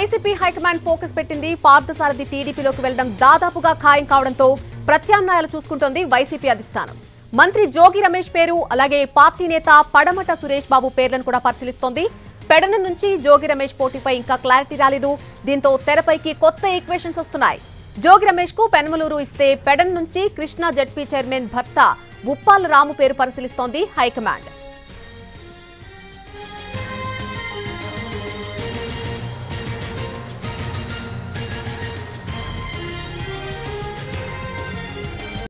YCP high command focus పెట్టింది పార్థసారథి టీడీపీలోకి వెళ్లడం దాదాపుగా ఖాయం కావడంతో ప్రత్యామ్నాయాలు చూసుకుంటోంది వైసీపీ అధిష్టానం. మంత్రి జోగి రమేష్ పేరు అలాగే పార్టీ నేత పడమట సురేష్ బాబు పేర్లను కూడా పరిశీలిస్తోంది. పెడన నుంచి జోగి రమేష్ పోటీపై ఇంకా క్లారిటీ రాలేదు. దీంతో తెరపైకి కొత్త ఈక్వేషన్స్ వస్తున్నాయి. జోగి రమేష్ కు పెనమలూరు ఇస్తే పెడన నుంచి కృష్ణా జడ్పీ చైర్మన్ భర్త ఉప్పాల రాము పేరు పరిశీలిస్తోంది హైకమాండ్.